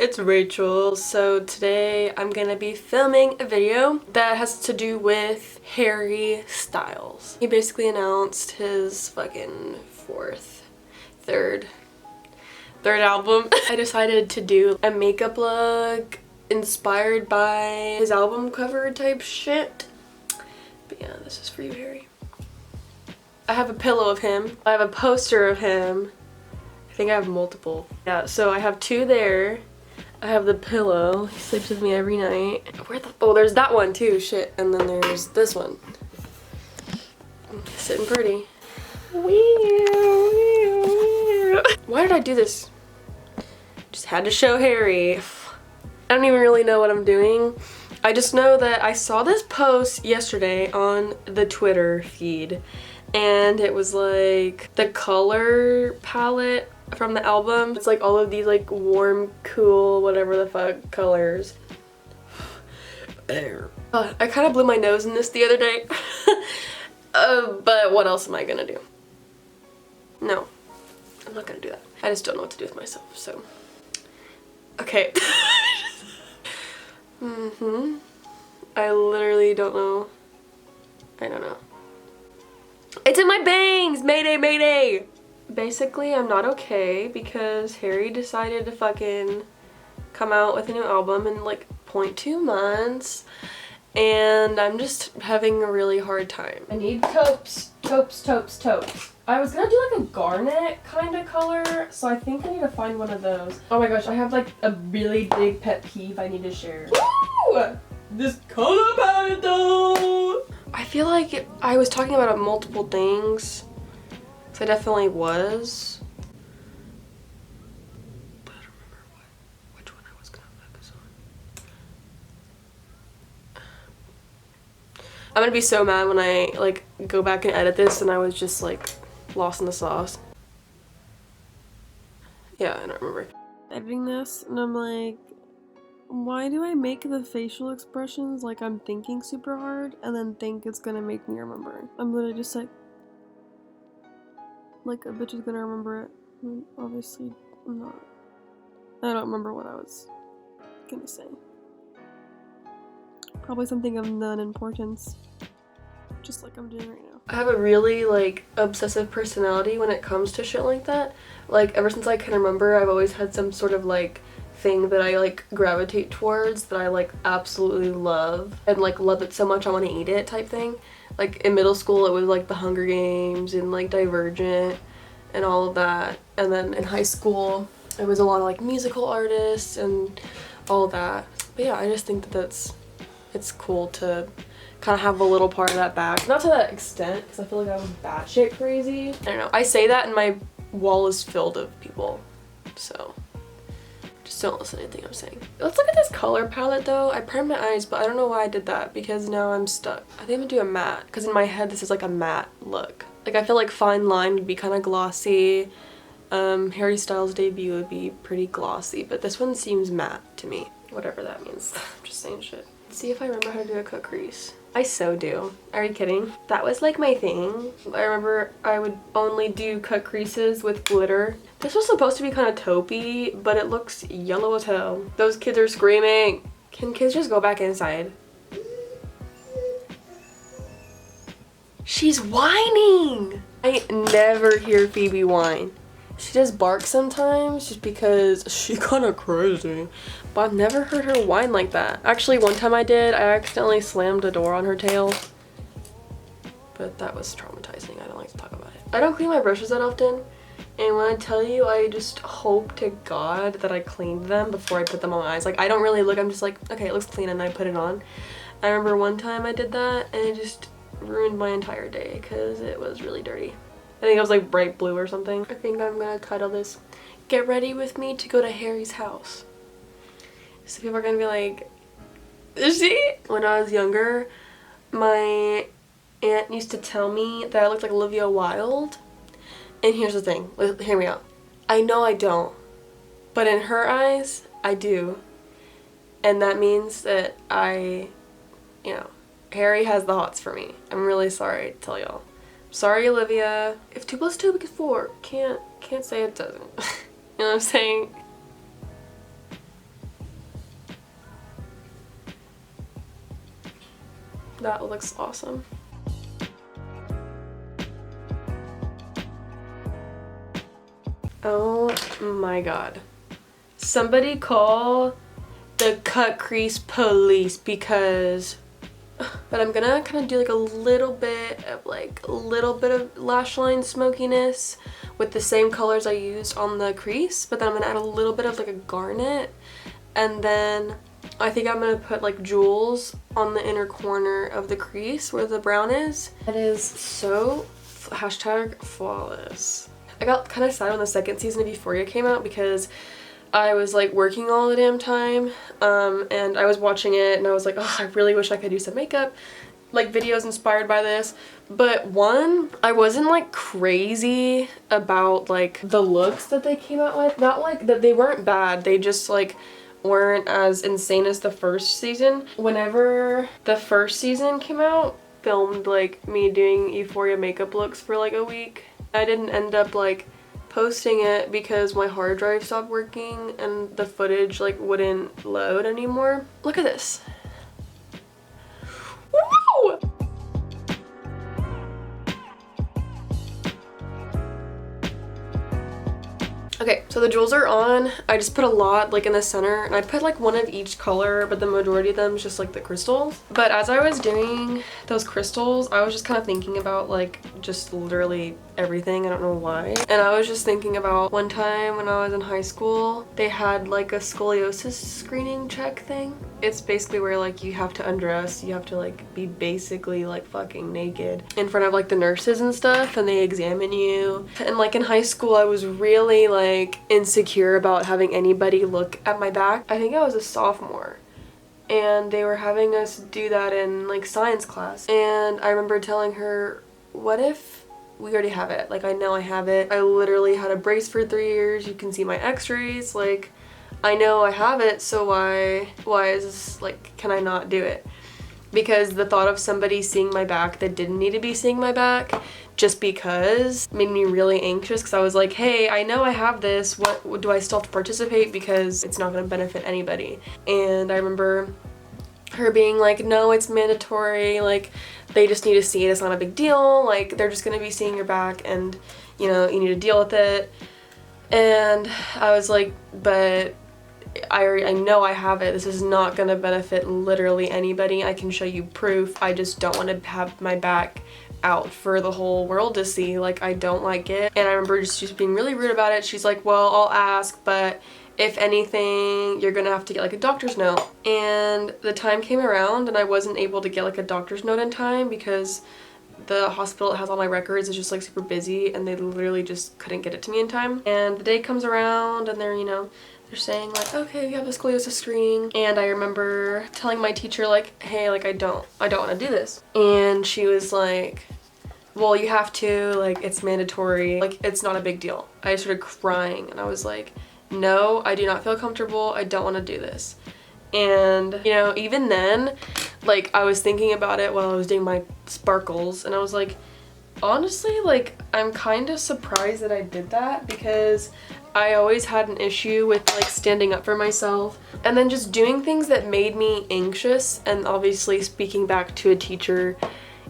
it's Rachel. So today I'm gonna be filming a video that has to do with Harry Styles. He basically announced his fucking third album. I decided to do a makeup look inspired by his album cover type shit. But yeah, this is for you, Harry. I have a pillow of him. I have a poster of him. I think I have multiple. Yeah, so I have two there. I have the pillow. He sleeps with me every night. Oh, there's that one too, shit. And then there's this one. Sitting pretty. Why did I do this? Just had to show Harry. I don't even really know what I'm doing. I just know that I saw this post yesterday on the Twitter feed. And it was like the color palette from the album. It's like all of these like warm, cool, whatever the fuck colors. I kind of blew my nose in this the other day. But what else am I gonna do? No, I'm not gonna do that. I just don't know what to do with myself, so. Okay. I literally don't know. I don't know. It's in my bangs! Mayday, mayday! Basically, I'm not okay because Harry decided to fucking come out with a new album in like 0.2 months. And I'm just having a really hard time. I need taupes. I was gonna do like a garnet kind of color, so I think I need to find one of those. Oh my gosh, I have like a really big pet peeve I need to share. Woo! This color palette though! I feel like I was talking about multiple things. So I definitely was. But I don't remember which one I was gonna focus on. I'm gonna be so mad when I like go back and edit this and I was just like lost in the sauce. Yeah, I don't remember. Editing this and I'm like, why do I make the facial expressions like I'm thinking super hard and then think it's gonna make me remember? I'm literally just like a bitch is gonna remember it. And obviously, I'm not. I don't remember what I was gonna say. Probably something of none importance. Just like I'm doing right now. I have a really like obsessive personality when it comes to shit like that. Like ever since I can remember, I've always had some sort of like thing that I like gravitate towards that I like absolutely love and like love it so much I want to eat it type thing. Like in middle school it was like the Hunger Games and like Divergent and all of that, and then in high school it was a lot of like musical artists and all that. But yeah, I just think that it's cool to kind of have a little part of that back. Not to that extent because I feel like I was batshit crazy. I don't know, I say that and my wall is filled of people, so just don't listen to anything I'm saying. Let's look at this color palette though. I primed my eyes, but I don't know why I did that because now I'm stuck. I think I'm gonna do a matte because in my head this is like a matte look. Like I feel like Fine Line would be kind of glossy. Harry Styles' debut would be pretty glossy, but this one seems matte to me. Whatever that means. I'm just saying shit. Let's see if I remember how to do a cut crease. I so do. Are you kidding? That was like my thing. I remember I would only do cut creases with glitter. This was supposed to be kind of taupey, but it looks yellow as hell. Those kids are screaming. Can kids just go back inside? She's whining! I never hear Phoebe whine. She just barks sometimes just because she's kind of crazy. But I've never heard her whine like that. Actually, one time I did. I accidentally slammed a door on her tail. But that was traumatizing. I don't like to talk about it. I don't clean my brushes that often. And when I tell you, I just hope to God that I cleaned them before I put them on my eyes. Like, I don't really look. I'm just like, okay, it looks clean, and I put it on. I remember one time I did that, and it just ruined my entire day because it was really dirty. I think it was like bright blue or something. I think I'm gonna title this, "Get Ready With Me to Go to Harry's House." So people are gonna be like, is she? When I was younger, my aunt used to tell me that I looked like Olivia Wilde. And here's the thing, hear me out. I know I don't, but in her eyes, I do. And that means that Harry has the hots for me. I'm really sorry to tell y'all. Sorry, Olivia. If 2 + 2 = 4, can't say it doesn't. You know what I'm saying? That looks awesome. Oh my god. Somebody call the cut crease police because... But I'm gonna kind of do like a little bit of lash line smokiness with the same colors I used on the crease, but then I'm gonna add a little bit of like a garnet, and then I think I'm gonna put like jewels on the inner corner of the crease where the brown is. It is so #flawless. I got kind of sad when the second season of Euphoria came out because I was like working all the damn time, and I was watching it and I was like, oh, I really wish I could do some makeup, like videos inspired by this. But one, I wasn't like crazy about like the looks that they came out with. Not like that they weren't bad, they just like weren't as insane as the first season. Whenever the first season came out, filmed like me doing Euphoria makeup looks for like a week. I didn't end up like posting it because my hard drive stopped working and the footage like wouldn't load anymore. Look at this. Woo! Okay, so the jewels are on. I just put a lot like in the center, and I put like one of each color, but the majority of them is just like the crystals. But as I was doing those crystals, I was just kind of thinking about like just literally everything. I don't know why. And I was just thinking about one time when I was in high school, they had like a scoliosis screening check thing. It's basically where like you have to undress, you have to like be basically like fucking naked in front of like the nurses and stuff, and they examine you. And like in high school, I was really like insecure about having anybody look at my back. I think I was a sophomore, and they were having us do that in like science class. And I remember telling her, what if we already have it? Like, I know I have it. I literally had a brace for 3 years. You can see my x-rays. Like, I know I have it, so why is this, like, can I not do it? Because the thought of somebody seeing my back that didn't need to be seeing my back just because made me really anxious, because I was like, hey, I know I have this, what do I still have to participate because it's not going to benefit anybody? And I remember her being like, no, it's mandatory, like they just need to see it, it's not a big deal, like they're just going to be seeing your back and you know, you need to deal with it. And I was like, but I know I have it. This is not going to benefit literally anybody. I can show you proof. I just don't want to have my back out for the whole world to see. Like, I don't like it. And I remember just being really rude about it. She's like, well, I'll ask, but if anything, you're gonna have to get like a doctor's note. And the time came around and I wasn't able to get like a doctor's note in time because the hospital that has all my records is just like super busy, and they literally just couldn't get it to me in time. And the day comes around and they're, you know, they're saying like, okay, we have a scoliosis screening. And I remember telling my teacher like, hey, like I don't want to do this. And she was like, well, you have to, like it's mandatory, like it's not a big deal. I started crying and I was like, no, I do not feel comfortable. I don't want to do this. And you know, even then, like I was thinking about it while I was doing my sparkles, and I was like, honestly, like I'm kind of surprised that I did that, because I always had an issue with like standing up for myself and then just doing things that made me anxious. And obviously speaking back to a teacher,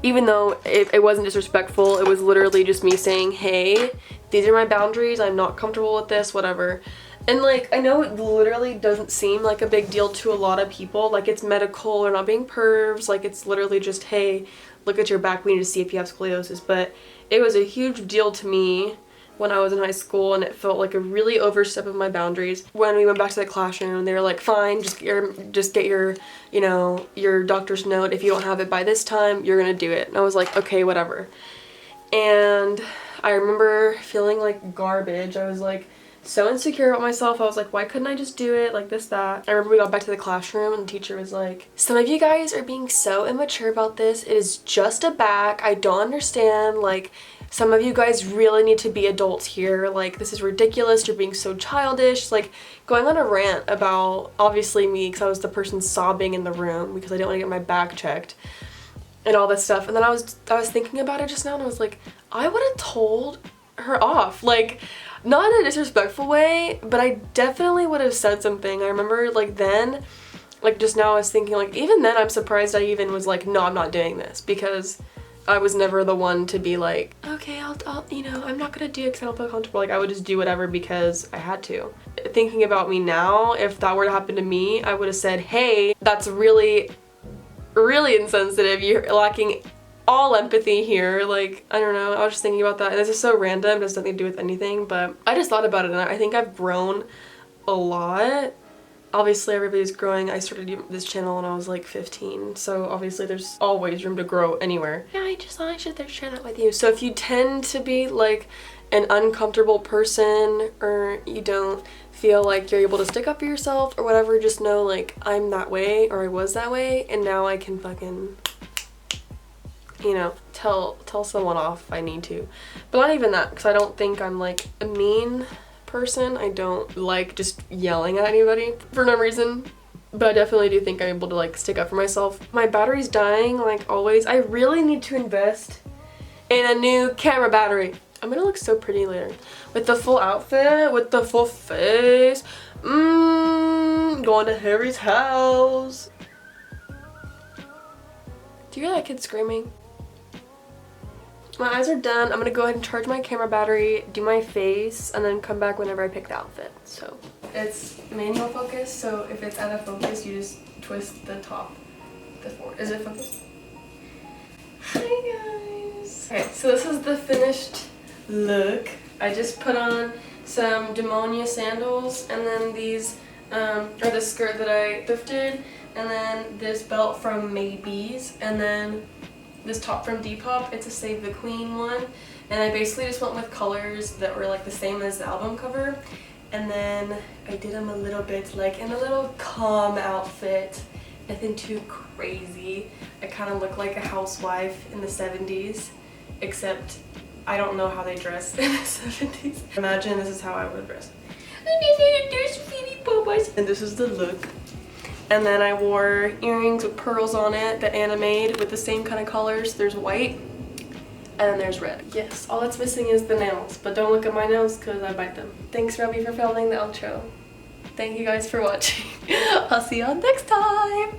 even though it wasn't disrespectful, it was literally just me saying, hey, these are my boundaries, I'm not comfortable with this, whatever. And like, I know it literally doesn't seem like a big deal to a lot of people, like it's medical, they're not being pervs, like it's literally just, hey, look at your back, we need to see if you have scoliosis. But it was a huge deal to me when I was in high school, and it felt like a really overstep of my boundaries. When we went back to the classroom, they were like, fine, just get your, you know, your doctor's note. If you don't have it by this time, you're gonna do it. And I was like, okay, whatever. And I remember feeling like garbage. I was like so insecure about myself. I was like, why couldn't I just do it, like this, that. I remember we got back to the classroom and the teacher was like, some of you guys are being so immature about this. It is just a back. I don't understand. Like, some of you guys really need to be adults here. Like, this is ridiculous. You're being so childish. Like, going on a rant about, obviously me, because I was the person sobbing in the room because I didn't want to get my back checked and all this stuff. And then I was thinking about it just now, and I was like, I would have told her off. Like, not in a disrespectful way, but I definitely would have said something. I remember like then Like just now I was thinking like even then I'm surprised I even was like, no, I'm not doing this, because I was never the one to be like, okay, I'll you know, I'm not gonna do it because I don't feel comfortable. Like I would just do whatever because I had to. Thinking about me now, if that were to happen to me, I would have said, hey, that's really, really insensitive. You're lacking all empathy here. Like, I don't know. I was just thinking about that. And this is so random. It has nothing to do with anything. But I just thought about it and I think I've grown a lot. Obviously everybody's growing. I started this channel when I was like 15, so obviously there's always room to grow anywhere. Yeah, I just thought I should share that with you. So if you tend to be like an uncomfortable person, or you don't feel like you're able to stick up for yourself or whatever, just know like I'm that way, or I was that way, and now I can fucking, you know, tell someone off if I need to. But not even that, because I don't think I'm like a mean person. I don't like just yelling at anybody for no reason, but I definitely do think I'm able to like stick up for myself. My battery's dying like always. I really need to invest in a new camera battery. I'm gonna look so pretty later with the full outfit, with the full face. Going to Harry's house. Do you hear that kid screaming? My eyes are done. I'm gonna go ahead and charge my camera battery, do my face, and then come back whenever I pick the outfit. So it's manual focus, so if it's out of focus, you just twist the top. Is it focused? Hi guys. Okay, so this is the finished look. I just put on some Demonia sandals, and then these are the skirt that I thrifted, and then this belt from Maybe's, and then this top from Depop. It's a Save the Queen one, and I basically just went with colors that were like the same as the album cover, and then I did them a little bit like in a little calm outfit, nothing too crazy. I kind of look like a housewife in the 70s, except I don't know how they dress in the 70s. Imagine this is how I would dress. And this is the look. And then I wore earrings with pearls on it that Anna made with the same kind of colors. There's white and then there's red. Yes, all that's missing is the nails, but don't look at my nails because I bite them. Thanks, Robbie, for filming the outro. Thank you guys for watching. I'll see y'all next time.